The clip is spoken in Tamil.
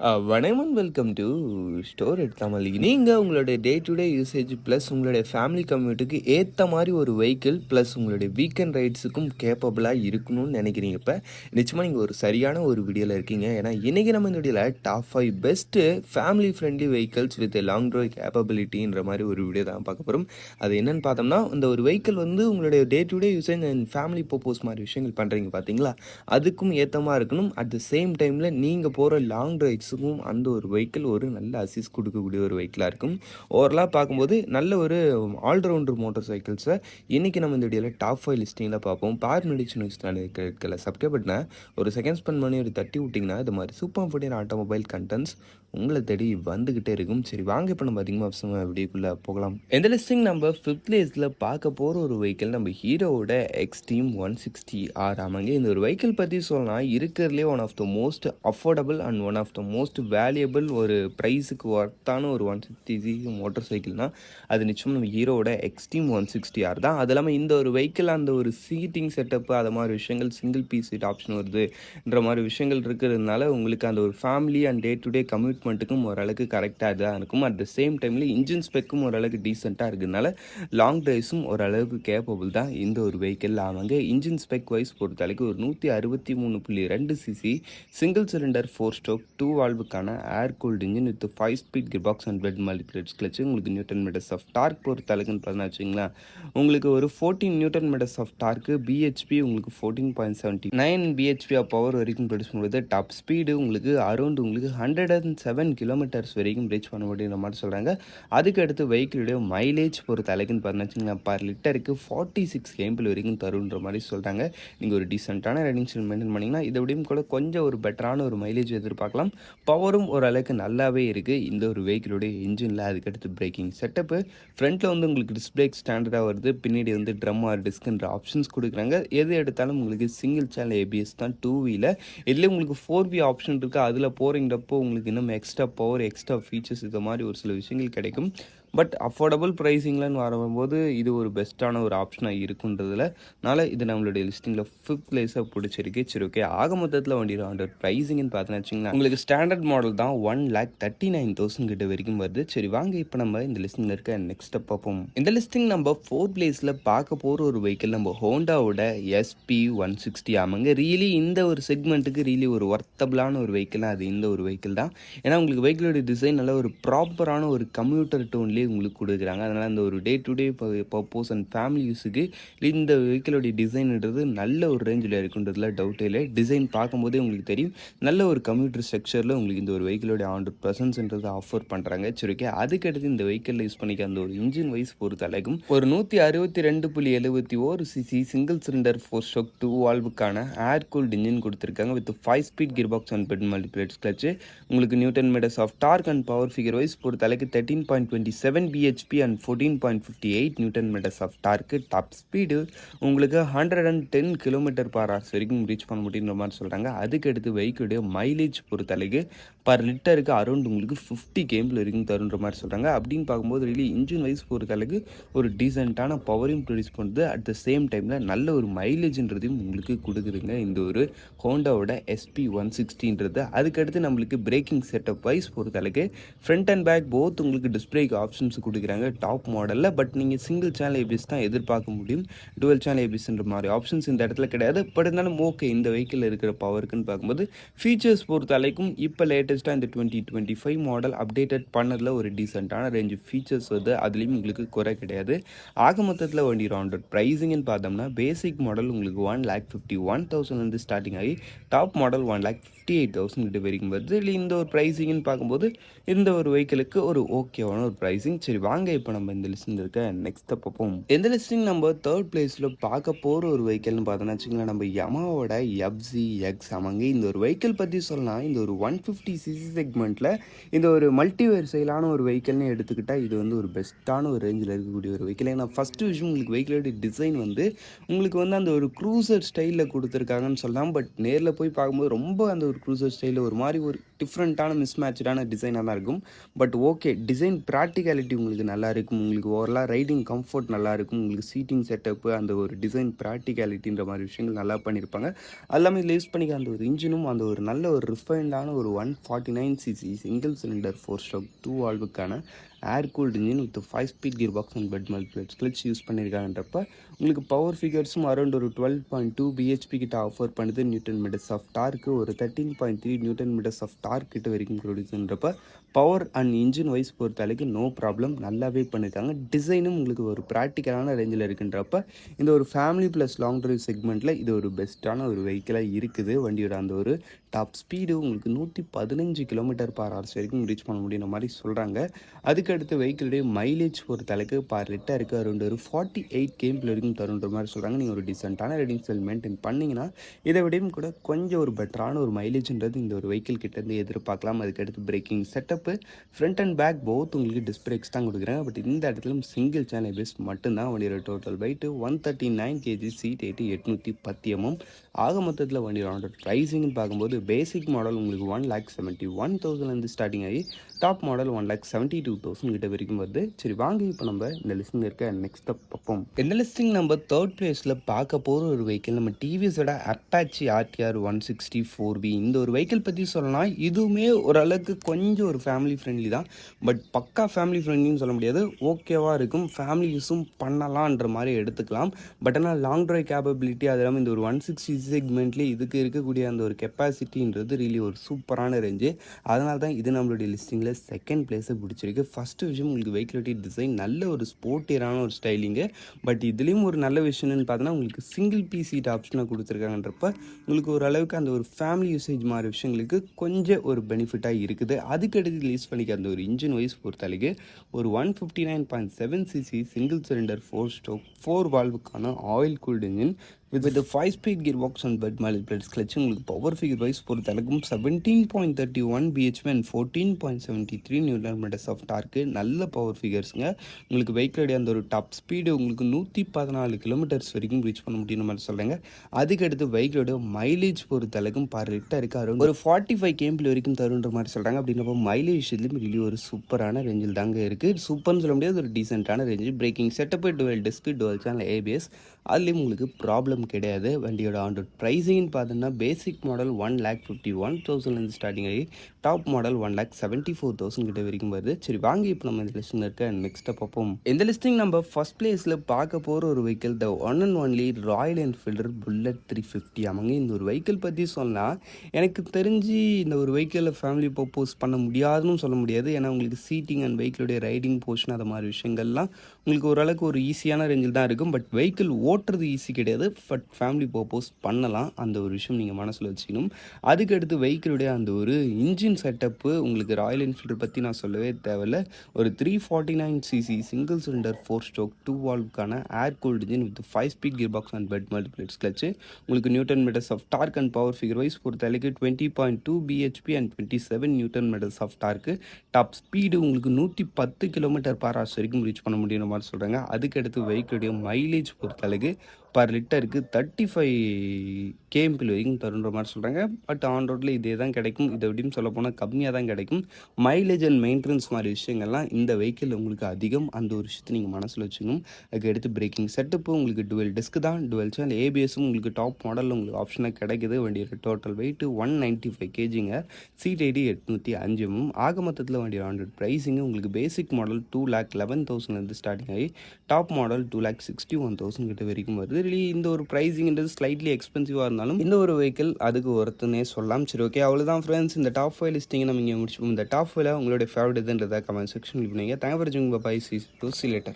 வணக்கம் வெல்கம் டு ஸ்டோர் தமிழ். நீங்கள் உங்களுடைய டே டு டே யூசேஜ் ப்ளஸ் உங்களுடைய ஃபேமிலி கம்யூனிட்டிக்கு ஏற்ற மாதிரி ஒரு வெஹிக்கிள் ப்ளஸ் உங்களுடைய வீக்கெண்ட் ரைட்ஸுக்கும் கேப்பபிளாக இருக்கணும்னு நினைக்கிறீங்க. இப்போ நிச்சயமாக நீங்கள் ஒரு சரியான ஒரு வீடியோவில் இருக்கீங்க. ஏன்னா இன்றைக்கி நம்ம இந்த வீடியோவில் top 5 best family friendly vehicles with long drive கேப்பபிலிட்டின்ற மாதிரி ஒரு வீடியோ தான் பார்க்க போகிறோம். அது என்னென்னு பார்த்தோம்னா, இந்த ஒரு வெஹிக்கிள் வந்து உங்களுடைய டே to day usage and family purpose மாதிரி விஷயங்கள் பண்ணுறீங்க பார்த்தீங்களா, அதுக்கும் ஏற்றமாக இருக்கணும். அட் த சேம் டைமில் நீங்கள் போகிற லாங் ட்ரைவ்ஸ் அந்த ஒரு வெஹிக்கிள் ஒரு நல்ல அசிஸ்ட் கொடுக்கக்கூடிய ஒரு வெஹிக்கிளாக இருக்கும். ஓவரலாக பார்க்கும்போது நல்ல ஒரு ஆல்ரவுண்டர் மோட்டார் சைக்கிள்ஸை இன்றைக்கி நம்ம இந்த வீடியோவில் டாப் 5 லிஸ்டிங்கில் பார்ப்போம். பார் மெடிஷன் இருக்கிற சப்ஸ்கிரைப் பட்டனை ஒரு செகண்ட் ஸ்பெண்ட் பண்ணி ஒரு தட்டி விட்டிங்கன்னா இது மாதிரி சூப்பர் ஃபுட்டியர் ஆட்டோமொபைல் கண்டென்ட்ஸ் உங்களை தேடி வந்துக்கிட்டே இருக்கும். சரி வாங்க இப்போ நம்ம அதிகமாக வீடியோக்குள்ளே போகலாம். எந்த லிஸ்டிங் நம்ம 5th பிளேஸில் பார்க்க போகிற ஒரு வெஹிக்கிள் நம்ம ஹீரோவோட எக்ஸ்ட்ரீம் 160R. ஆமாங்க, இந்த ஒரு வெஹிக்கிள் பற்றி சொல்லலாம் இருக்கிறதுலே one of the most affordable and one of the most valuable ஒரு ப்ரைஸுக்கு ஒர்த்தான ஒரு 160 மோட்டார் சைக்கிள்னால் அது நிச்சயம் நம்ம ஹீரோவோட எக்ஸ்ட்ரீம் 160R தான். அது இல்லாமல் இந்த ஒரு வெஹிக்கிள் அந்த ஒரு சீட்டிங் செட்டப்பு அது மாதிரி விஷயங்கள் சிங்கிள் பீஸ் சீட் ஆப்ஷன் வருதுன்ற மாதிரி விஷயங்கள் இருக்கிறதுனால உங்களுக்கு அந்த ஒரு family and day to day கமிட்மெண்ட்டுக்கும் ஓரளவுக்கு கரெக்டாக தான் இருக்கும். அட் த சேம் டைமில் இன்ஜின் ஸ்பெக்கும் ஓரளவுக்கு டீசெண்டாக இருக்கிறதுனால லாங் ட்ரைவ்ஸும் ஓரளவுக்கு கேப்பபிள் தான் இந்த ஒரு வெஹிக்கிள். ஆமாங்க, இன்ஜின் ஸ்பெக் வைஸ் பொறுத்தளவுக்கு ஒரு 163.2 சிசி சிங்கிள் சிலிண்டர் 4 ஸ்ட்ரோக் 2 வால்வுக்கான air cooled engine with 5 speed gear box and wet multiplates clutch. உங்களுக்கு நியூட்டன் மீட்டர்ஸ் ஆஃப் டார்க் பொறுத்தளவுக்குன்னு பார்த்தீங்கன்னா வச்சுங்களா, உங்களுக்கு ஒரு 14 Newton metres of torque, BHP உங்களுக்கு 14.79 பிஹெச்பி ஆஃப் பவர் வரைக்கும் ப்ரொடியூஸ் பண்ணுறது. டாப் ஸ்பீடு உங்களுக்கு அரௌண்ட் உங்களுக்கு 107 கிலோமீட்டர்ஸ் வரைக்கும் ரீச் பண்ண முடியுன்ற மாதிரி சொல்கிறாங்க. அதுக்கு அடுத்து வெஹிக்கிளுடைய மைலேஜ் பொறுத்த அளவுக்குன்னு பார்த்தீங்கன்னா பர் லிட்டருக்கு 46 கேம்பிள் வரைக்கும் தருன்ற மாதிரி சொல்கிறாங்க. நீங்கள் ஒரு டீசெண்டான ரைடிங் ஸ்டைல் மெயின்டைன் பண்ணிங்கன்னா இதை விடையும் கூட கொஞ்சம் ஒரு பெட்டரான ஒரு மைலேஜ் எதிர்பார்க்கலாம். பவரும் ஓரளவுக்கு நல்லாவே இருக்குது இந்த ஒரு வெஹிக்கிளுடைய இன்ஜினில். அதுக்கடுத்து பிரேக்கிங் செட்டப்பு ஃப்ரண்ட்டில் வந்து உங்களுக்கு டிஸ்க் பிரேக் ஸ்டாண்டர்டாக வருது, பின்னாடி வந்து ட்ரம் ஆர் டிஸ்க்ன்ற ஆப்ஷன்ஸ் கொடுக்குறாங்க. எது எடுத்தாலும் உங்களுக்கு சிங்கிள் சேனல் ஏபிஎஸ் தான் 2 வீலர். இதுலேயே உங்களுக்கு 4V ஆப்ஷன் இருக்குது. அதில் போகிறப்போ உங்களுக்கு இன்னும் எக்ஸ்ட்ரா பவர் எக்ஸ்ட்ரா ஃபீச்சர்ஸ் இது மாதிரி ஒரு சில விஷயங்கள் கிடைக்கும். பட் அஃபோர்டபுள் ப்ரைஸிங்லன்னு வரும்போது இது ஒரு பெஸ்ட்டான ஒரு ஆப்ஷனாக இருக்குன்றதுனால இது நம்மளுடைய லிஸ்டிங்கில் 5th பிளேஸாக பிடிச்சிருக்கு. சரி ஓகே, ஆக மொத்தத்தில் வண்டியோட ப்ரைஸிங்னு பார்த்தீங்கன்னா வச்சிங்கன்னா உங்களுக்கு ஸ்டாண்டர்ட் மாடல் தான் 1,39,000 கிட்ட வரைக்கும் வருது. சரி வாங்க இப்போ நம்ம இந்த லிஸ்டிங்கில் இருக்க நெக்ஸ்ட் பார்ப்போம். இந்த லிஸ்டிங் நம்ம 4th பிளேஸில் பார்க்க போகிற ஒரு வெஹிக்கிள் நம்ம ஹோண்டாவோட SP160. ஆமாங்க, ரியலி இந்த ஒரு செக்மெண்ட்டுக்கு ரியலி ஒரு ஒர்த்தபிளான ஒரு வெஹிக்கிள் அது இந்த ஒரு வெஹிக்கிள் தான். ஏன்னா உங்களுக்கு வெஹிக்கிளோட டிசைன் நல்ல ஒரு ப்ராப்பரான ஒரு கம்ப்யூட்டர் டோன்லேயே உங்களுக்கு கொடுக்குறாங்க. அதனால் அந்த ஒரு day to day purpose and family யூஸுக்கு இந்த வெஹிக்கிளோடைய டிசைன்ன்றது நல்ல ஒரு ரேஞ்சில் இருக்குன்றதுல டவுட்டே இல்லை. டிசைன் பார்க்கும்போதே உங்களுக்கு தெரியும் நல்ல ஒரு கம்ப்யூட்டர் ஸ்ட்ரக்சரில் உங்களுக்கு இந்த ஒரு வெஹிக்கிளோடைய 100% ஆஃபர் பண்ணுறாங்க. சரி ஓகே, அதுக்கடுத்து இந்த வெஹிக்கிளில் யூஸ் பண்ணிக்க அந்த ஒரு இன்ஜின் வைஸ் பொறுத்த அளவுக்கும் ஒரு 162.71 சிசி சிங்கிள் சிலிண்டர் 4 ஸ்ட்ரோக் 2 வால்வுக்கான ஏர் கூல்டு இன்ஜின் கொடுத்துருக்காங்க with 5 speed gear box and wet multiplates clutch. உங்களுக்கு Newton metres of torque and power figure wise பொறுத்த அளவுக்கு 13.27 BHP and 14.58 Newton metres of torque. Top speed உங்களுக்கு 110 km/h வரைக்கும் ரீச் பண்ண முடியுன்ற மாதிரி சொல்கிறாங்க. அதுக்கடுத்து வெஹிக்கிளுடைய மைலேஜ் பொறுத்தளவுக்கு பர் லிட்டருக்கு அரௌண்ட் உங்களுக்கு 50 கேம்பிள் வரைக்கும் தருன்ற மாதிரி சொல்கிறாங்க. அப்படின்னு பார்க்கும்போது ரியலி இன்ஜின் வைஸ் பொறுத்தளவுக்கு ஒரு டீசெண்டான பவரையும் ப்ரொடியூஸ் பண்ணுறது. அட் த சேம் டைமில் நல்ல ஒரு மைலேஜ்ன்றதையும் உங்களுக்கு கொடுக்குதுங்க இந்த ஒரு ஹோண்டாவோட SP160ன்றது. அதுக்கடுத்து நம்மளுக்கு பிரேக்கிங் செட்டப் வைஸ் பொறுத்தளவுக்கு ஃப்ரண்ட் அண்ட் பேக் போத் உங்களுக்கு டிஸ்க் பிரேக் ஆப்ஷன்ஸ் கொடுக்குறாங்க டாப் மாடலில். பட் நீங்கள் சிங்கிள் சேனல் ஏபிஎஸ் தான் எதிர்பார்க்க முடியும். டுவெல் சேனல் ஏபிஎஸ்ன்ற மாதிரி ஆப்ஷன்ஸ் இந்த இடத்துல கிடையாது. பட் இருந்தாலும் ஓகே, இந்த வெஹிக்கிள் இருக்கிற பவருக்குன்னு பார்க்கும்போது ஃபீச்சர்ஸ் பொறுத்த அளவுக்கும் இப்போ லேட்டஸ்ட்டாக இந்த 2025 மாடல் அப்டேட்டட் பண்ணதில் ஒரு டீசெண்டான ரேஞ்சு ஃபீச்சர்ஸ் வருது. அதுலேயும் உங்களுக்கு குறை கிடையாது. ஆக மொத்தத்தில் வண்டி ரவுண்டட் ப்ரைஸிங்னு பார்த்தோம்னா பேசிக் மாடல் உங்களுக்கு 1,51,000 ஸ்டார்டிங் ஆகி டாப் மாடல் 1,58,000 கிட்ட வரைக்கும் வருது. இல்லை இந்த ஒரு ப்ரைஸிங்னு பார்க்கும்போது இந்த ஒரு வெஹிக்கிளுக்கு ஒரு ஓகேவான ஒரு ப்ரைஸிங். சரி வாங்க இப்போ நம்ம இந்த லிஸ்டில் இருக்க நெக்ஸ்ட்டை பார்ப்போம். எந்த லிஸ்டிங் நம்ம 3rd பிளேஸில் பார்க்க போகிற ஒரு வெஹிக்கிள்னு பார்த்தோன்னா வச்சுங்களேன் நம்ம யமாவோட FZX. ஆமாங்க, இந்த ஒரு வெஹிக்கிள் பற்றி சொல்லலாம். இந்த ஒரு 150cc செக்மெண்ட்டில் இந்த ஒரு மல்டிவேர் செயலான ஒரு வெஹிக்கிள்னு எடுத்துக்கிட்டால் இது வந்து ஒரு பெஸ்ட்டான ஒரு ரேஞ்சில் இருக்கக்கூடிய ஒரு வெஹிக்கிள். ஏன்னா ஃபஸ்ட்டு விஷயம் உங்களுக்கு வெஹிக்கிளோட டிசைன் வந்து உங்களுக்கு வந்து அந்த ஒரு க்ரூசர் ஸ்டைலில் கொடுத்துருக்காங்கன்னு சொல்லலாம். பட் நேரில் போய் பார்க்கும்போது ரொம்ப அந்த ஒரு க்ரூசர் ஸ்டைலில் ஒரு மாதிரி ஒரு டிஃப்ரெண்ட்டான மிஸ்மேட்ச்டான டிசைனாக தான் இருக்கும். பட் ஓகே, டிசைன் ப்ராக்டிகாலிட்டி உங்களுக்கு நல்லா இருக்கும். உங்களுக்கு ஓவராலாக ரைடிங் கம்ஃபர்ட் நல்லாயிருக்கும். உங்களுக்கு சீட்டிங் செட்டப்பு அந்த ஒரு டிசைன் ப்ராக்டிகாலிட்டின்ற மாதிரி விஷயங்கள் நல்லா பண்ணியிருப்பாங்க. அது எல்லாமே இதில் யூஸ் பண்ணிக்க அந்த ஒரு இன்ஜினும் அந்த ஒரு நல்ல ஒரு ரிஃபைன்டான ஒரு 149cc சிங்கிள் சிலிண்டர் 4 ஸ்ட்ரோக் 2 வால்வுக்கான air cooled engine with 5 speed gear box and wet multiplates clutch use பண்ணியிருக்காங்கன்றப்ப உங்களுக்கு பவர் ஃபிகர்ஸும் அரௌண்ட் ஒரு 12.2 பிஹெச்பி கிட்ட ஆஃபர் பண்ணுது. நியூட்டன் மீட்டர்ஸ் ஆஃப் டார்க்கு ஒரு 13.3 நியூட்டன் மீட்டர்ஸ் ஆஃப் டார்க் கிட்ட வரைக்கும் ப்ரொடியூஸ்ன்றப்ப பவர் அண்ட் இன்ஜின் வைஸ் பொறுத்த அளவுக்கு நோ ப்ராப்ளம், நல்லாவே பண்ணியிருக்காங்க. டிசைனும் உங்களுக்கு ஒரு ப்ராக்டிக்கலான ரேஞ்சில் இருக்குன்றப்ப இந்த ஒரு ஃபேமிலி ப்ளஸ் லாங் ட்ரைவ் செக்மெண்ட்டில் இது ஒரு பெஸ்ட்டான ஒரு வெஹிக்கிளாக இருக்குது. வண்டியோட அந்த ஒரு டாப் ஸ்பீடு உங்களுக்கு 115 km/h வரைக்கும் ரீச் பண்ண முடியுற மாதிரி சொல்கிறாங்க. அதுக்கடுத்து வெஹிக்கிளுடைய மைலேஜ் பொறுத்த அளவுக்கு பர் லிட்டருக்கு அரௌண்ட் ஒரு 48 km வரைக்கும் தருன்ற மாதிரி சொல்கிறாங்க. நீங்கள் ஒரு டீசெண்டான ரைடிங் ஸ்டைல் மெயின்டைன் பண்ணிங்கன்னா இதை விடையும் கூட கொஞ்சம் ஒரு பெட்டரான ஒரு மைலேஜ்ன்றது இந்த ஒரு வெஹிக்கிள் கிட்டேருந்து எதிர்பார்க்கலாம். அதுக்கடுத்து braking setup front and back both உங்களுக்கு டிஸ்க் பிரேக்ஸ் தான் கொடுக்குறாங்க. பட் இந்த இடத்துல சிங்கிள் சேனல் ABS மட்டும்தான். வண்டியோட total weight 139 kg, seat 810 mm. ஆக மொத்தத்தில் வண்டியோட ப்ரைஸிங்னு பார்க்கும்போது பேசிக் மாடல் உங்களுக்கு 1,71,000 ஸ்டார்டிங் ஆகி டாப் மாடல் 1,72,000 கிட்ட வரைக்கும் வருது. சரி வாங்க இப்போ நம்ம இந்த லிஸ்டில் இருக்க நெக்ஸ்ட் பார்ப்போம். இந்த லிஸ்டிங் நம்ம தேர்ட் பிளேஸில் பார்க்க போகிற ஒரு வெஹிக்கிள் நம்ம டிவிஎஸோட அப்பாச்சி RTR 164V. இந்த ஒரு வெஹிக்கிள் பற்றி சொல்லலாம், இதுவுமே ஓரளவுக்கு கொஞ்சம் ஒரு ஃபேமிலி ஃப்ரெண்ட்லி தான். பட் பக்கா ஃபேமிலி ஃப்ரெண்ட்லின்னு சொல்ல முடியாது, ஓகேவாக இருக்கும், ஃபேமிலி யூஸும் பண்ணலான்ற மாதிரி எடுத்துக்கலாம். பட் ஆனால் லாங் ட்ரைவ் கேப்பபிலிட்டி அது இல்லாமல் இந்த ஒரு 160 செக்மெண்ட்லேயே இதுக்கு இருக்கக்கூடிய அந்த ஒரு கெப்பாசிட்டின்றது ரியலி ஒரு சூப்பரான ரேஞ்சு. அதனால தான் இது நம்மளுடைய லிஸ்டிங்கில் செகண்ட் பிளேஸை பிடிச்சிருக்கு. ஃபஸ்ட்டு விஷயம் உங்களுக்கு வெஹிக்கிளுடைய டிசைன் நல்ல ஒரு ஸ்போர்ட்டியரான ஒரு ஸ்டைலிங்கு. பட் இதுலேயும் ஒரு நல்ல விஷயம்னு பார்த்தோன்னா உங்களுக்கு சிங்கிள் பீஸ் சீட் ஆப்ஷனாக கொடுத்துருக்காங்கன்றப்ப உங்களுக்கு ஓரளவுக்கு அந்த ஒரு ஃபேமிலி யூசேஜ் மாதிரி விஷயங்களுக்கு கொஞ்சம் ஒரு பெனிஃபிட்டாக இருக்குது. அதுக்கடுத்து ரிலீஸ் பண்ணிக்க அந்த ஒரு இன்ஜின் வைஸ் பொறுத்தளவுக்கு ஒரு 159.7cc சிங்கிள் சிலிண்டர் 4 ஸ்ட்ரோக் 4 வால்வுக்கான oil cooled engine with the 5 speed gearbox and bed malibrates clutch உங்களுக்கு பவர் ஃபிகர் வைஸ் பொறுத்த அளவுக்கும் 17.31 bhp and 14.73 newton metres of torque நல்ல பவர் ஃபிகர்ஸுங்க. உங்களுக்கு வெஹிக்கிளுடைய அந்த ஒரு டாப் ஸ்பீடு உங்களுக்கு 114 km வரைக்கும் ரீச் பண்ண முடியும் மாதிரி சொல்கிறாங்க. அதுக்கடுத்து வெஹிக்கிளோட மைலேஜ் பொறுத்த அளவுக்கும் பர் லிட்டருக்கு அரௌண்ட் ஒரு 45 km வரைக்கும் தருன்ற மாதிரி சொல்கிறாங்க. அப்படின்றப்போ மைலேஜ் விஷயத்துலையும் really ஒரு சூப்பரான ரேஞ்சில் தாங்க இருக்குது. சூப்பர்னு சொல்ல முடியாது, ஒரு டீசெண்டான range. Braking setup dual disc dual channel ABS அதுலேயும் உங்களுக்கு ப்ராப்ளம் கிடையாது. வண்டியோட ஆன் ப்ரைஸிங்னு பார்த்தோன்னா பேசிக் மாடல் 1,51,000 ஸ்டார்டிங் ஆகி டாப் மாடல் 1,74,000 கிட்ட வரைக்கும் வருது. சரி வாங்க இப்போ நம்ம இந்த லிஸ்டில் இருக்க நெக்ஸ்ட்டை பார்ப்போம். இந்த லிஸ்டிங் நம்ம ஃபர்ஸ்ட் பிளேஸில் பார்க்க போகிற ஒரு vehicle the one and only Royal Enfield Bullet 350. ஆமாங்க, இந்த ஒரு வெஹிக்கிள் பற்றி சொன்னால் எனக்கு தெரிஞ்சு இந்த ஒரு வெஹிக்கிளில் ஃபேமிலி பர்போஸ் பண்ண முடியாதுன்னு சொல்ல முடியாது. ஏன்னா உங்களுக்கு சீட்டிங் அண்ட் வெஹிக்கிளுடைய ரைடிங் போர்ஷன் அது மாதிரி விஷயங்கள்லாம் உங்களுக்கு ஓரளவுக்கு ஒரு ஈஸியான ரேஞ்சில் தான் இருக்கும். பட் வெஹிக்கிள் ஓட்டுறது ஈஸி கிடையாது. பட் ஃபேமிலி பர்போஸ் பண்ணலாம், அந்த ஒரு விஷயம் நீங்கள் மனசில் வச்சுக்கணும். அதுக்கடுத்து வெஹிக்கிளுடைய அந்த ஒரு இன்ஜின் செட்டப்பு உங்களுக்கு ராயல் என்ஃபீல்டர் பற்றி நான் சொல்லவே தேவையில்ல. ஒரு 349cc சிங்கிள் சிலிண்டர் 4 ஸ்ட்ரோக் 2 வால்வுக்கான air cooled engine with 5 speed gear box and wet multiplates clutch உங்களுக்கு Newton metres of torque and power figure wise பொறுத்த அளவுக்கு 20.2 bhp and 27 Newton metres of torque. Top speed உங்களுக்கு 110 km/h வரைக்கும் ரீச் பண்ண முடியுற மாதிரி சொல்கிறாங்க. அதுக்கடுத்து வெஹிக்கிளுடைய மைலேஜ் பொறுத்த அளவுக்கு பர் லிட்டருக்கு 35 km வரைக்கும் தருன்ற மாதிரி சொல்கிறாங்க. பட் ஆன் ரோட்டில் இதே தான் கிடைக்கும், இதை எப்படின்னு சொல்ல போனால் கம்மியாக தான் கிடைக்கும். மைலேஜ் அண்ட் மெயின்டெனன்ஸ் மாதிரி விஷயங்கள்லாம் இந்த வெஹிக்கிள் உங்களுக்கு அதிகம், அந்த ஒரு விஷயத்தை நீங்கள் மனசில் வச்சுக்கணும். அதுக்கு எடுத்து பிரேக்கிங் செட்டப்பு உங்களுக்கு டுவெல் டிஸ்க் தான், டுவெல் சேனல் ABSும் உங்களுக்கு டாப் மாடலில் உங்களுக்கு ஆப்ஷனாக கிடைக்குது. வண்டியோட டோட்டல் வெயிட் 195 kgங்க, சீட் 805 mm. ஆக மொத்தத்தில் வண்டியோட 100 ப்ரைஸிங்கு உங்களுக்கு பேசிக் மாடல் 2,11,000 ஸ்டார்டிங் ஆகி டாப் மாடல் 2,61,000 கிட்ட வரைக்கும் வருது. இந்த ஒரு ப்ரைஸிங்கிறது ஸ்லைட்லி எக்ஸ்பென்சிவாக இருந்தாலும் இந்த ஒரு வெஹிக்கிள் அதுக்கு ஒருத்தனே சொல்லலாம். சரி ஓகே, அவ்வளோதான் ஃப்ரெண்ட்ஸ், இந்த டாப் 5 லிஸ்டிங்கை நம்ம இங்கே முடிச்சுப்போம். இந்த டாப் 5 உங்களுடைய ஃபேவரட் எதுன்றதை கமெண்ட் செக்ஷன் பண்ணுவீங்க. தேங்க் ஃபார் வாட்சிங். Bye, see you later.